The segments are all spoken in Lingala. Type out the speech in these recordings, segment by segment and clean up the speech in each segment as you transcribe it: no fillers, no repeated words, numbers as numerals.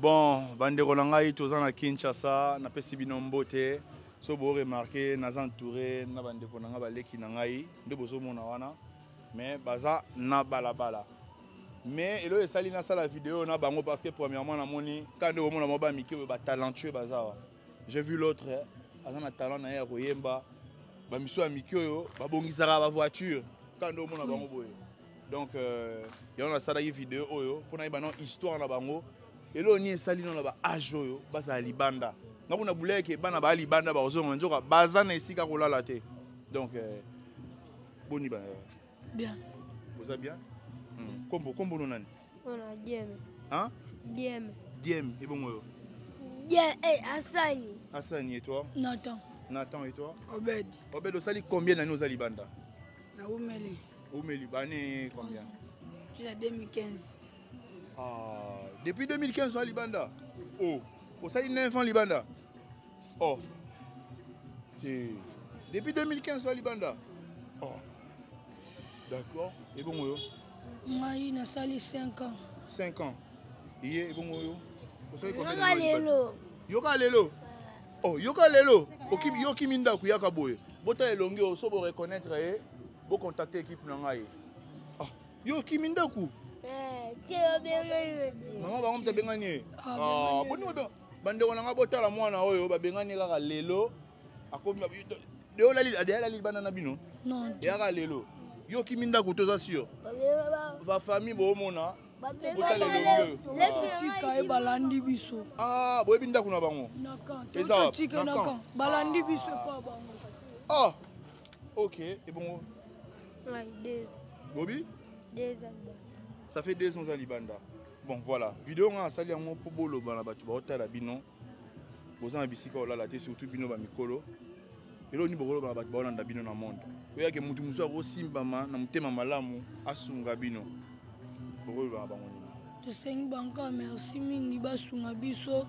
Bon, bandeko na ngai toza na Kinshasa, na pesi bino mbote. So bo remarquer naza entouré na bandeko na nga baleki na ngai, nde bozo mona wana. Mais baza na balabala. Mais elo esali na sala vidéo na bango parce que premièrement na moni quand nde omona moba miki ba talentueux baza. J'ai vu l'autre, aza na talent na ya koyemba. Ba miso ya miki oyo ba bongisaka ba voiture quand nde omona bango boye. Donc ya na sala vidéo oyo pour na ba histoire na bango. Elo ni esali na ba age oyo baza libanda. Na kuna buleke bana ba libanda ba ozonga nzoka baza na esika kolala te. Donc boni ba bien. Vous allez bien? Combo non nani? On a Diem. Hein? Diem. Diem et bon moi. Diem et Hassani. Hassani et toi? Nathan. Nathan et toi? Obed. Obed osali combien d'années aux Alibanda? Na Oumeli. Oumeli bane combien? C'est 2015. Ah, depuis 2015 au Alibanda. Oh, osali 9 ans Libanda. Oh. Depuis 2015 au Alibanda. Oh. D'accord. Et bon moi. Moi, il a sali 5 ans. 5 ans. Et bon moi. Osali combien Yoka lelo. Yoka lelo. Oh, yoka lelo. Yoki minda ku yaka boye. Bota elongi oso bo reconnaître et bo contacter équipe na ngai. Ah, yoki minda ku. Teo bengani. Maman ba ngomta bengani. Ah, boni ba bande wana nga botala mwana oyo ba bengani kaka lelo. Akomi de la li banana bino. Non. Yaka lelo. Yoki minda ku toza sio. Va famille bo mona. Tika e balandi biso. Ah, boye binda kuna bango. Nakan. Eza tika nakan. Balandi biso pa bango. Ah. OK, et bon. Ouais, 2 ans. Bobby? 2 ans. Ça fait 2 ans à Libanda. Bon, voilà. Vidéo on a sali yango pour bolo bana batu ba otala bino. Bozana bisika olala te surtout bino ba mikolo. Elo ni bokolo bana batu ba olanda bino na monde. Oya ke mutu musu ako simbama na mutema malamu asunga bino. Bokolo bana bango ni. Tosengi banka merci mingi basunga biso.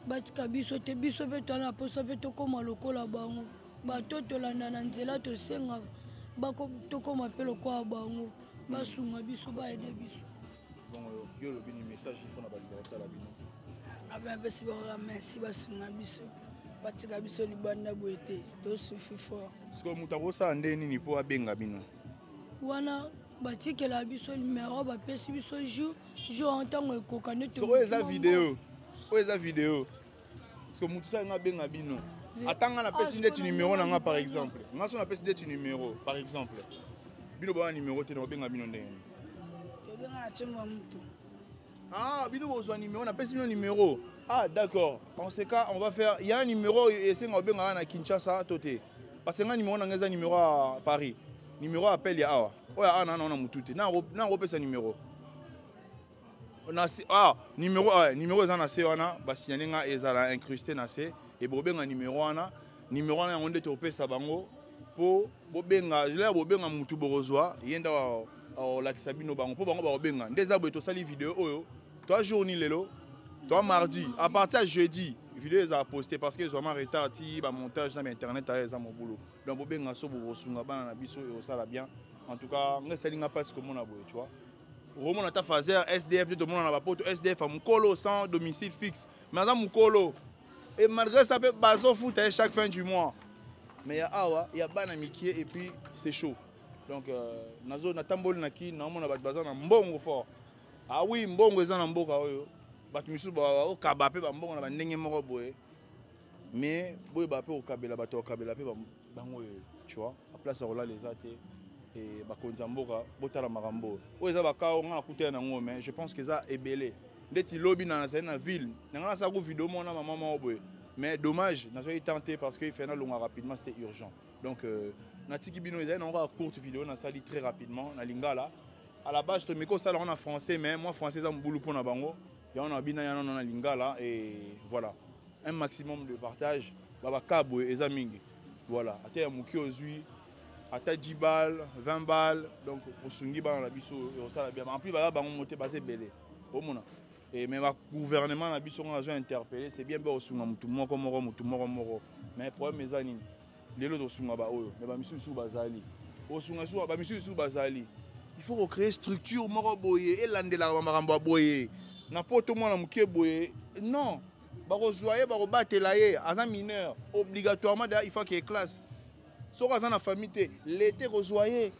Batika biso te biso pe tona posa pe tokoma lokola bango. Bato tolanda na nzela tosenga bako tokoma pe lokola bango. Basunga biso ba aider biso. Bon yo le bini message pour na balibata la bino. Aba besi ba merci basunga biso. Batika biso libanda boete to suffit fort. Siko mutakosa ndeni ni po abenga bino. Wana batikela biso numéro bapesi biso jour ntango ekoka neti oyo eza vidéo oyo eza vidéo parce que mutu sa nga benga bino atanga na pesi ndeti numéro na nga par exemple nga so na pesi ndeti numéro par exemple bino ba numéro te na benga bino ndenge tobenga na tshemba mutu ah bino bozwa numéro na pesi bino numéro ah d'accord en ce cas on va faire il y a un numéro esenga benga na Kinshasa toté parce que nga numéro na nga eza numéro à Paris numéro appel ya awa oya ana na mutute na repesa numéro on a numéro eza na se wana basignale nga ezala incrusté na se et bobenga numéro wana yango nde topesa bango po bobenga jela bobenga mutu borozwa yenda olakisa bino bango po bango bakobenga nde eza boye tosali vidéo oyo 3 jours ni lelo 3 mardi à partir de jeudi vidéo eza posté parce que vraiment retard ti ba montage na internet a eza mo boulot donc bobenga so bosunga bana na biso et osala bien en tout cas nga salinga pas comme on a boye tu vois Roman a ta fazer SDF de monde na ba poto SDF a mukolo sans domicile fixe mais ça mukolo et malgré ça peut bazo foot chaque fin du mois mais ya awa ya bana mikie et puis c'est chaud donc nazo na tamboli na ki na mona ba baza na mbongo fort ah oui mbongo eza na mboka oyo batu misu ba o kaba pe ba mbongo na ba ndenge moko boye mais boye ba pe o kabela ba to kabela pe bango tu vois à place rola les athées et bakonza mboka botala makambo oyo eza bakao nga nakutela nango mais je pense que ça ebele ndeti lobi na na ville nga sa ko vidéo mona maman moko boye mais dommage na soki tenté parce que il fait na longa rapidement c'était urgent donc natiki bino eza na courte vidéo na sali très rapidement na lingala à la base to miko sala en français mais moi français za mbulu pona bango ya on a bina ya na lingala et voilà un maximum de partage baba kabo eza mingi voilà ate ya muki ozui ata 10 balles 20 balles donc osungi bana na biso osala bien en plus baba bango moté basé belé omona et même le gouvernement na biso nga zo interpeller c'est bien ba osunga mutu moko mais problème ezani lelo osunga ba oyo mais ba misu su bazali osunga su ba misu su bazali il faut recréer structure moko boye et landela makambo boye na poto mwana moke boye non bakozwa ye bakobatela ye aza mineur obligatoirement d'ailleurs il faut qu'il classe soki aza na famille te l'été kozwa ye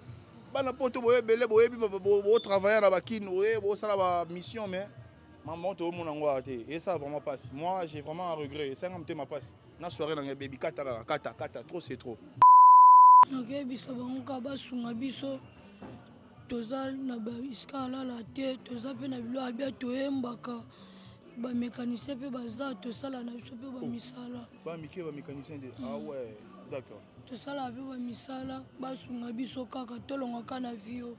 bana poto boye ebele boyebi botravailler na bakine boye bosala bamission mais maman tomona yango awa te et ça vraiment passe moi j'ai vraiment un regret esenga motema passe na soirée nanga bebi kata trop c'est trop nakeyebisa bango ka basunga biso toza na baisika alala te toza mpe na bilo abia toyembaka bamécanicien mpe baza tosala na biso mpe bamisala bamike bamécanicien de ah ouais d'accord tosala mpe bamisala basunga biso kaka tolongaka na vio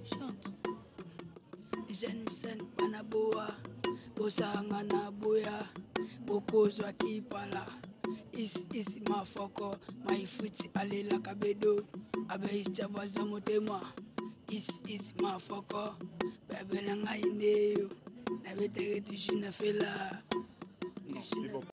chante Jenusen banaboa bosanga na boya bokozwa kipala isi mafoko maifuti alela kabedo abeicha vaza motema isi mafoko bebele ngai ndeyo na betere tushina fela